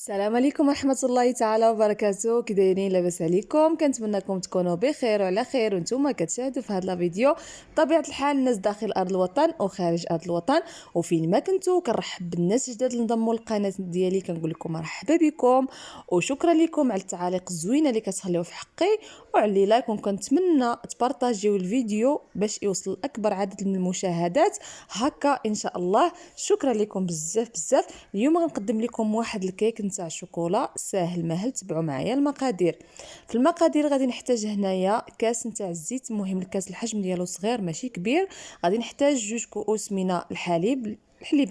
السلام عليكم ورحمة الله تعالى وبركاته. كي دايرين؟ لاباس عليكم؟ كنتمنىكم تكونوا بخير وعلى خير وانتم كتشاهدوا في هذا الفيديو. بطبيعة الحال الناس داخل ارض الوطن وخارج ارض الوطن وفين ما كنتو كنرحب بالناس الجداد اللي انضموا للقناه ديالي، كنقول لكم مرحبا بكم وشكرا لكم على التعاليق الزوينه اللي كتخليو في حقي وعلى لي لايك، وكنتمنى تبارطاجيو الفيديو باش يوصل اكبر عدد من المشاهدات هكا ان شاء الله. شكرا لكم بزاف بزاف. اليوم غنقدم لكم واحد الكيك نتاع شوكولا ساهل ماهل. تبعوا معايا المقادير. في المقادير غادي نحتاج هنايا كاس نتاع الزيت، مهم الكاس الحجم ديالو صغير ماشي كبير. غادي نحتاج 2 كؤوس من الحليب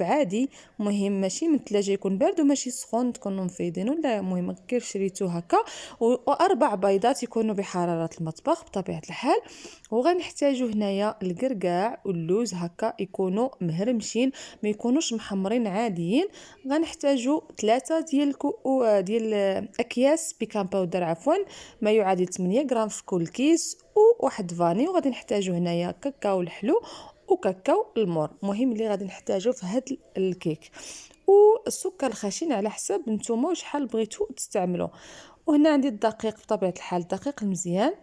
عادي، مهم ماشي من الثلاجه، يكون بارد وماشي سخون، تكونوا مفيدينه لا مهم غير شريتو هكا. و4 بيضات يكونوا بحراره المطبخ بطبيعه الحال. وغنحتاجو هنايا الكركاع واللوز هكا يكونوا مهرمشين، ما يكونوش محمرين عاديين. غنحتاجو 3 ديال اكياس بيكان باودر عفوا، ما يعادل 8 غرام في كل كيس، وواحد فاني. وغادي نحتاجو هنايا كاكاو الحلو وكاكاو المور، مهم اللي غادي نحتاجو في هاد الكيك. والسكر الخشن على حسب نتوما وشحال بغيتو تستعملوا. وهنا عندي الدقيق بطبيعه الحال، الدقيق المزيان.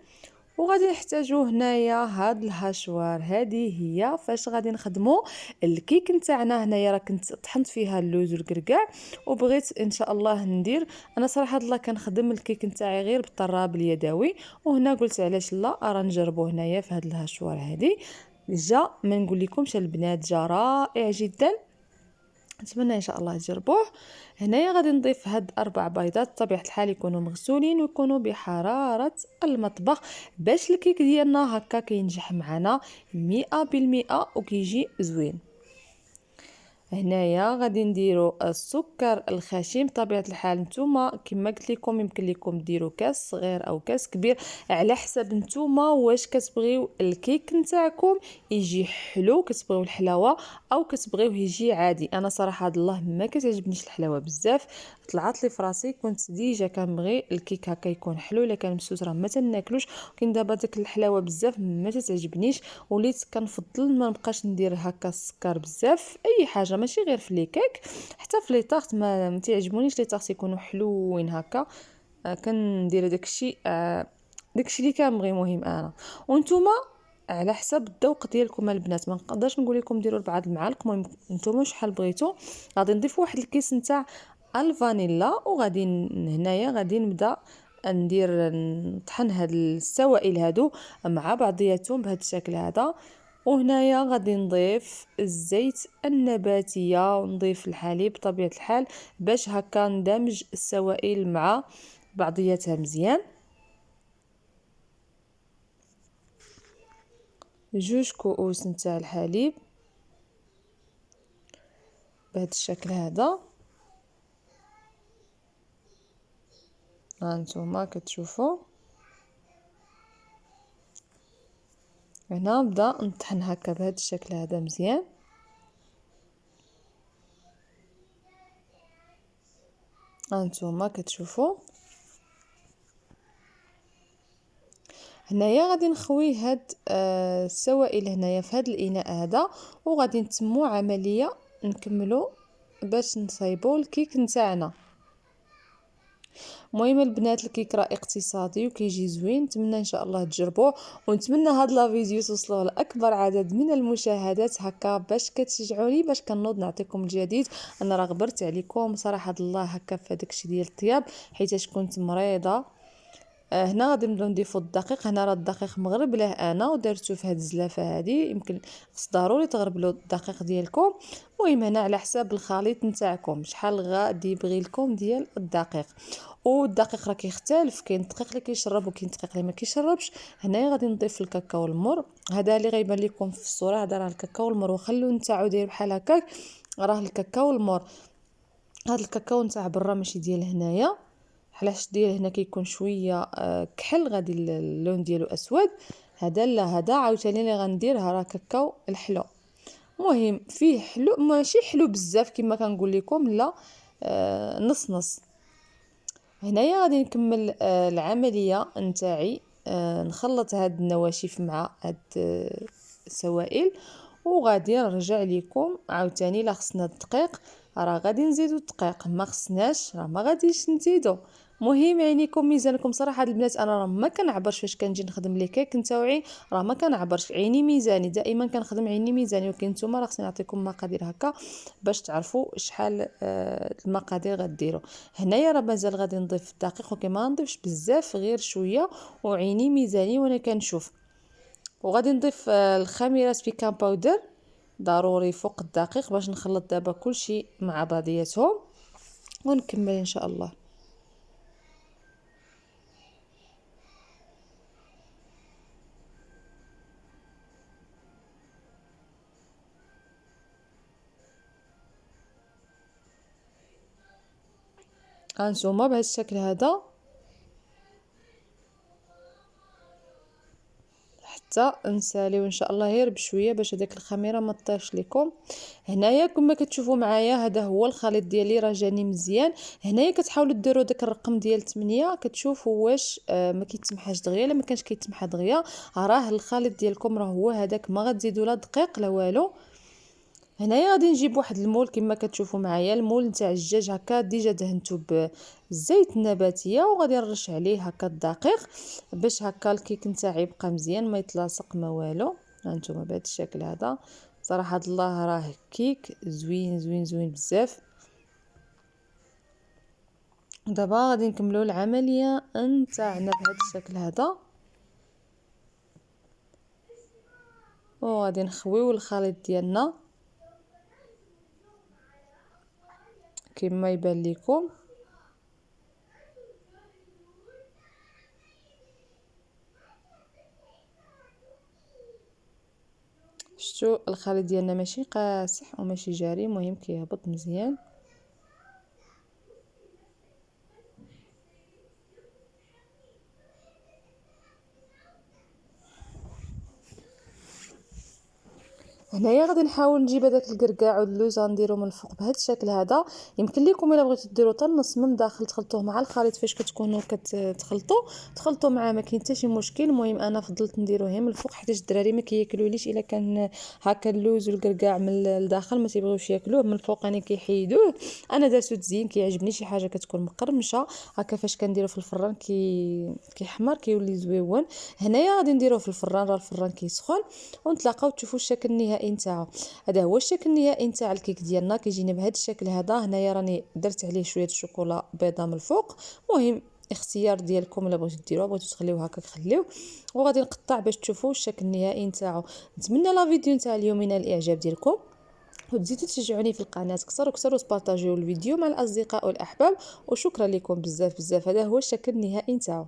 وغادي نحتاجو هنايا هاد الهاشوار. هذه هي فاش غادي نخدمو الكيك نتاعنا. هنايا راه كنت طحنت فيها اللوز والكركاع وبغيت ان شاء الله ندير، انا صراحه الله كنخدم الكيك نتاعي غير بالطراب اليدوي، وهنا قلت علاش لا راه نجربو هنايا في هاد الهاشوار. هذه جا ما نقول لكمش البنات، جا رائع جدا، نتمنى ان شاء الله تجربوه. هنايا غادي نضيف هاد 4 بيضات بطبيعه الحال يكونوا مغسولين ويكونوا بحراره المطبخ باش الكيك ديالنا هكا كينجح معنا 100% وكيجي زوين. هنايا غادي نديرو السكر الخشن بطبيعه الحال. نتوما كما قلت لكم يمكن لكم ديروا كاس صغير او كاس كبير على حسب نتوما واش كتبغيو الكيك نتاعكم يجي حلو، كتبغيو الحلاوه او كتبغيوه يجي عادي. انا صراحه هاد الله ما كتعجبنيش الحلاوه بزاف، طلعت لي فراسي كنت ديجا كنبغي الكيك هكا يكون حلو، الا كان مسوس راه ما تناكلوش. ولكن دابا داك الحلاوه بزاف ما تتعجبنيش، وليت كنفضل ما نبقاش ندير هكا السكر بزاف اي حاجه، ماشي غير في لي كيك حتى في لي طارت ما تعجبونيش لي طارت يكونوا حلوين هكا. كندير داكشي اللي كنبغي. مهم انا وانتوما على حسب الذوق ديالكم البنات، ما نقدرش نقول لكم ديروا 4 المعالق، المهم نتوما شحال بغيتو. غادي نضيف واحد الكيس نتاع الفانيلا، وغادي هنايا غادي نبدا ندير نطحن هاد السوائل هادو مع بعضياتهم بهذا الشكل هذا. وهنايا غادي نضيف الزيت النباتيه ونضيف الحليب بطبيعه الحال باش هكا ندمج السوائل مع بعضياتها مزيان. 2 كؤوس نتاع الحليب بهذا الشكل هذا، هانتوما كتشوفوا. هنا نبدا نطحن هكا بهذا الشكل هذا مزيان. هانتوما كتشوفوا. هنايا غادي نخوي هاد السوائل هنايا في هاد الاناء هذا، وغادي نتموا عمليه نكملوا باش نصايبوا الكيك نتاعنا. المهم البنات الكيك راه اقتصادي وكيجي زوين، نتمنى ان شاء الله تجربوه، ونتمنى هاد لا فيديو توصلوا لاكبر عدد من المشاهدات هكا باش كتشجعوني باش كنوض نعطيكم الجديد. انا راه غبرت عليكم صراحه الله هكا في داكشي ديال الطياب حيت كنت مريضه. هنا غادي نبداو نضيفوا الدقيق. هنا راه الدقيق مغرب له انا ودرتو في هاد الزلافه هادي، يمكن خص ضروري تغربلوا الدقيق ديالكم. المهم هنا على حساب الخليط نتاعكم شحال غادي يبغي لكم ديال الدقيق. والدقيق راه كيختلف، كاين الدقيق اللي كيشرب وكاين الدقيق اللي ما كيشربش. هنايا غادي نضيف الكاكاو المر، هذا اللي غيبان لكم في الصوره هذا راه الكاكاو المر، وخلو نتاعو داير بحال هكاك راه الكاكاو المر. هذا الكاكاو نتاع برا ماشي ديال هنايا، علاش ديال هنا كيكون شويه كحل، غادي اللون ديالو اسود. هذا لا، هذا عاوتاني اللي غنديرها راه كاكاو الحلو. مهم فيه حلو ماشي حلو بزاف كما كنقول لكم، لا نص نص. هنايا غادي نكمل العمليه نتاعي، نخلط هاد النواشف مع هاد السوائل، وغادي نرجع لكم عاوتاني لا خصنا الدقيق راه غادي نزيدو الدقيق، ما خصناش راه ما غاديش نزيدو. مهم عينيكم ميزانكم. صراحه هاد البنات انا راه ما كنعبرش فاش كنجي نخدم لي كيك نتاوعي، راه ما كنعبرش، عيني ميزاني، دائما كنخدم عيني ميزاني. ولكن نتوما راه خصني نعطيكم مقادير هكا باش تعرفوا شحال المقادير غديروا. هنايا راه مازال غادي نضيف الدقيق، ولكن ما نضيفش بزاف، غير شويه، وعيني ميزاني وانا كنشوف. وغادي نضيف الخميره بيكان باودر ضروري فوق الدقيق باش نخلط دابا كلشي مع بعضياتهم ونكمل ان شاء الله. هانتوما بهذا الشكل هذا حتى نساليو ان شاء الله غير بشويه باش هذيك الخميره ما تطيش لكم. هنايا كما كتشوفوا معايا هذا هو الخليط ديالي راه جاني مزيان. هنايا كتحاولوا ديروا داك الرقم ديال 8 كتشوفوا واش ما كيتسمحاش دغيا. الا ما كانش كيتسمح دغيا راه الخليط ديالكم راه هو هذاك، ما غتزيدوا لا دقيق لا والو. هنايا غادي نجيب واحد المول كما كتشوفوا معايا، المول نتاع الدجاج هكا ديجا دهنتو بالزيت النباتيه، وغادي نرش عليه هكا الدقيق باش هكا الكيك نتاعي يبقى مزيان ما يتلاصق ما والو. هانتوما بهذا الشكل هذا صراحه الله راه كيك زوين زوين زوين بزاف. دابا غادي نكملوا العمليه نتاعنا بهذا الشكل هذا، وغادي نخويو الخليط ديالنا كما يبان لكم. شتو الخليط ديالنا ماشي قاصح وماشي جاري، مهم كيهبط مزيان. هنايا غادي نحاول نجيب هذاك الكركاع واللوز غنديرو من الفوق بهذا الشكل هذا. يمكن لكم الا بغيتو ديروا حتى النص من الداخل تخلطوه مع الخليط فاش كتكونوا تخلطوا معاه، ما كاين حتى شي مشكل. المهم انا فضلت نديروه من الفوق حيت الدراري ما كياكلوليش الا كان هكا اللوز والكركاع من الداخل، ما تيبغيوش ياكلوه من الفوق، انا كيحيدوه. انا درتو تزيين، كيعجبني شي حاجه كتكون مقرمشه هكا فاش كنديرو في الفران كيحمر كيولي زويون. هنايا غادي نديروه في الفران، راه الفران كيسخن، ونتلاقاو تشوفوا الشكل النهائي نتاعو. هذا هو الشكل النهائي نتاع الكيك ديالنا، كيجيني بهذا الشكل هذا. هنايا راني درت عليه شويه الشوكولا بيضه من الفوق. مهم اختيار ديالكم، الا بغيتو ديروها بغيتو تخليوه هكا خليوه. وغادي نقطع باش تشوفوا الشكل النهائي نتاعو. نتمنى لا فيديو نتاع اليوم ينال الاعجاب ديالكم، وتزيدوا تشجعوني في القناه كثر وكثر، وتبارطاجيو الفيديو مع الاصدقاء والاحباب. وشكرا لكم بزاف بزاف. هذا هو الشكل النهائي نتاعو.